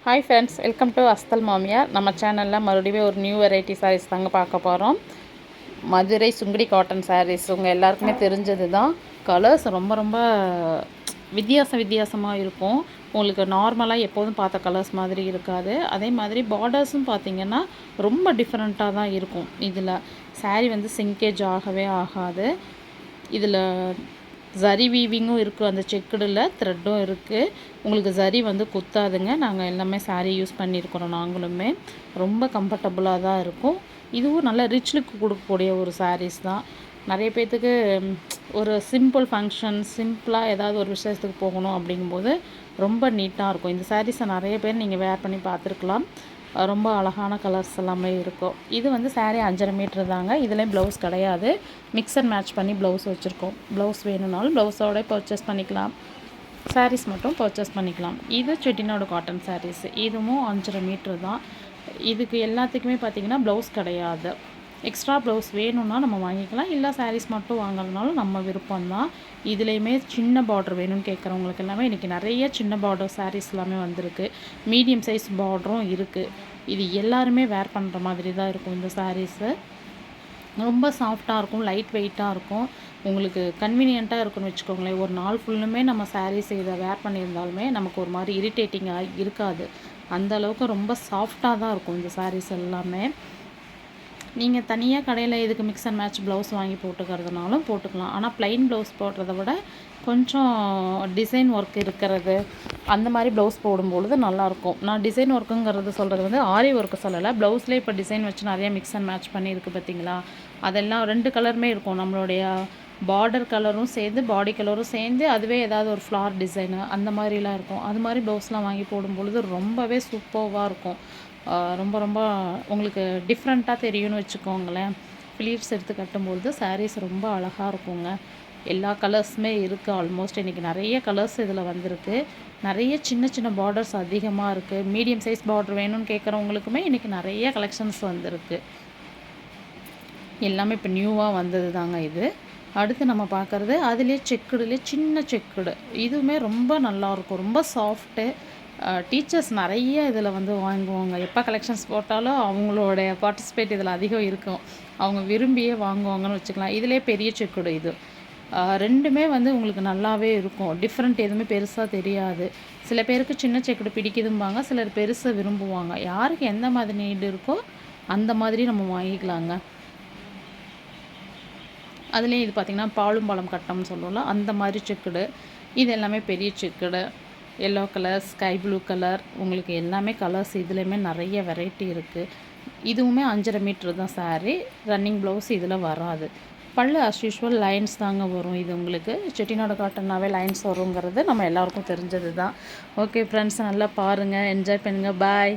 Hi friends, welcome to அஸ்தல் மாமியார். நம்ம சேனலில் மறுபடியும் ஒரு நியூ வெரைட்டி சாரீஸ் தாங்க பார்க்க போகிறோம். மதுரை சுங்குடி காட்டன் சாரீஸ் உங்கள் எல்லாருக்குமே தெரிஞ்சது தான். கலர்ஸ் ரொம்ப ரொம்ப வித்தியாசமாக இருக்கும். உங்களுக்கு நார்மலாக எப்போதும் பார்த்த கலர்ஸ் மாதிரி இருக்காது. அதே மாதிரி பார்டர்ஸும் பார்த்திங்கன்னா ரொம்ப டிஃப்ரெண்ட்டாக தான் இருக்கும். இதில் சாரீ வந்து சிங்கேஜ் ஆகவே ஆகாது. இதில் ஜரி வீவிங்கும் இருக்குது, அந்த செக்குடில் த்ரெட்டும் இருக்குது. உங்களுக்கு ஜரி வந்து குத்தாதுங்க. நாங்கள் எல்லாமே சாரீ யூஸ் பண்ணியிருக்கிறோம். நாங்களுமே ரொம்ப கம்ஃபர்டபுளாக தான் இருக்கும். இதுவும் நல்ல ரிச் லுக் கொடுக்கக்கூடிய ஒரு சாரீஸ் தான். நிறைய பேர்த்துக்கு ஒரு சிம்பிள் ஃபங்க்ஷன், சிம்பிளாக ஏதாவது ஒரு விசேஷத்துக்கு போகணும் அப்படிங்கும்போது ரொம்ப நீட்டாக இருக்கும். இந்த சாரீஸை நிறைய பேர் நீங்கள் வேர் பண்ணி பார்த்துருக்கலாம். ரொம்ப அழகான கலர்ஸ் எல்லாமே இருக்கும். இது வந்து சாரீ 5.5 மீட்ரு தாங்க. இதுலேயும் ப்ளவுஸ் கிடையாது. மிக்ஸ் அண்ட் மேட்ச் பண்ணி ப்ளவுஸ் வச்சுருக்கோம். ப்ளவுஸ் வேணும்னாலும் ப்ளவுஸோட பர்ச்சேஸ் பண்ணிக்கலாம். சாரீஸ் மட்டும் பர்ச்சேஸ் பண்ணிக்கலாம். இது செட்டிநாடு காட்டன் சாரீஸ். இதுவும் 5.5 மீட்ரு தான். இதுக்கு எல்லாத்துக்குமே பார்த்திங்கன்னா ப்ளவுஸ் கிடையாது. எக்ஸ்ட்ரா ப்ளவுஸ் வேணும்னா நம்ம வாங்கிக்கலாம். இல்லை சாரீஸ் மட்டும் வாங்குறதுனாலும் நம்ம விருப்பம்தான். இதுலேயுமே சின்ன பார்டர் வேணும்னு கேட்குறவங்களுக்கு எல்லாமே இன்றைக்கி நிறைய சின்ன பார்டர் சாரீஸ் எல்லாமே வந்திருக்கு. மீடியம் சைஸ் பார்டரும் இருக்குது. இது எல்லாருமே வேர் பண்ணுற மாதிரி தான் இருக்கும். இந்த சாரீஸு ரொம்ப சாஃப்டாக இருக்கும், லைட் வெயிட்டாக இருக்கும். உங்களுக்கு கன்வீனியண்ட்டாக இருக்குன்னு வச்சுக்கோங்களேன். ஒரு நாள் ஃபுல்லுமே நம்ம சாரீஸ் இதை வேர் பண்ணியிருந்தாலுமே நமக்கு ஒரு மாதிரி இரிட்டேட்டிங்காக இருக்காது. அந்தளவுக்கு ரொம்ப சாஃப்டாக தான் இருக்கும் இந்த சாரீஸ் எல்லாமே. நீங்கள் தனியாக கடையில் இதுக்கு மிக்ஸ் அண்ட் மேட்ச் ப்ளவுஸ் வாங்கி போட்டுக்கிறதுனாலும் போட்டுக்கலாம். ஆனால் ப்ளைன் ப்ளவுஸ் போடுறத விட கொஞ்சம் டிசைன் ஒர்க் இருக்கிறது அந்த மாதிரி ப்ளவுஸ் போடும்பொழுது நல்லாயிருக்கும். நான் டிசைன் ஒர்க்குங்கிறது சொல்கிறது வந்து ஆரி ஒர்க்கு சொல்லலை. ப்ளவுஸ்லேயே இப்போ டிசைன் வச்சு நிறைய மிக்ஸ் அண்ட் மேட்ச் பண்ணியிருக்கு பார்த்தீங்களா. அதெல்லாம் 2 கலருமே இருக்கும். நம்மளுடைய பார்டர் கலரும் சேர்ந்து, பாடி கலரும் சேர்ந்து, அதுவே ஏதாவது ஒரு ஃப்ளார் டிசைனு அந்த மாதிரிலாம் இருக்கும். அது மாதிரி ப்ளவுஸ்லாம் வாங்கி போடும்பொழுது ரொம்பவே சூப்பர்வாக இருக்கும். ரொம்ப ரொம்ப உங்களுக்கு டிஃப்ரெண்ட்டாக தெரியும்னு வச்சுக்கோங்களேன். ஃப்ளீட்ஸ் எடுத்து கட்டும்பொழுது சாரீஸ் ரொம்ப அழகாக இருக்குங்க. எல்லா கலர்ஸுமே இருக்குது. ஆல்மோஸ்ட் இன்றைக்கி நிறைய கலர்ஸ் இதில் வந்திருக்கு. நிறைய சின்ன சின்ன பார்டர்ஸ் அதிகமாக இருக்குது. மீடியம் சைஸ் பார்டர் வேணும்னு கேட்குறவங்களுக்குமே இன்றைக்கி நிறைய கலெக்ஷன்ஸ் வந்திருக்கு. எல்லாமே இப்போ நியூவாக வந்தது தாங்க இது. அடுத்து நம்ம பார்க்குறது அதுலேயே செக்குடுலேயே சின்ன செக்குடு. இதுவுமே ரொம்ப நல்லாயிருக்கும். ரொம்ப சாஃப்ட்டு. டீச்சர்ஸ் நிறைய இதில் வந்து வாங்குவாங்க. எப்போ கலெக்ஷன்ஸ் போட்டாலும் அவங்களோட பார்ட்டிசிபேட் இதில் அதிகம் இருக்கும். அவங்க விரும்பியே வாங்குவாங்கன்னு வச்சுக்கலாம். இதிலே பெரிய செக்குடு இது. ரெண்டுமே வந்து உங்களுக்கு நல்லாவே இருக்கும். டிஃப்ரெண்ட் எதுவுமே பெருசாக தெரியாது. சில பேருக்கு சின்ன செக்குடு பிடிக்குதும்பாங்க, சிலர் பெருசாக விரும்புவாங்க. யாருக்கு எந்த மாதிரி நீடு இருக்கோ அந்த மாதிரி நம்ம வாங்கிக்கலாங்க. அதுலேயும் இது பார்த்திங்கன்னா பாலும் பாலம் கட்டம்னு சொல்லுவோம்ல, அந்த மாதிரி செக்குடு. இது எல்லாமே பெரிய checked. Yellow colour, sky blue colour, உங்களுக்கு எல்லாமே கலர்ஸ் இதுலேயுமே நிறைய வெரைட்டி இருக்குது. இதுவுமே 5.5 மீட்ரு தான் சாரீ. ரன்னிங் ப்ளவுஸ் இதில் வராது. பல்லு அஸ் யூஷுவல் லைன்ஸ் தாங்க வரும். இது உங்களுக்கு செட்டிநாடு காட்டன்னாவே லைன்ஸ் வருங்கிறது நம்ம எல்லாருக்கும் தெரிஞ்சது தான். ஓகே ஃப்ரெண்ட்ஸ், நல்லா பாருங்கள், என்ஜாய் பண்ணுங்கள். பாய்.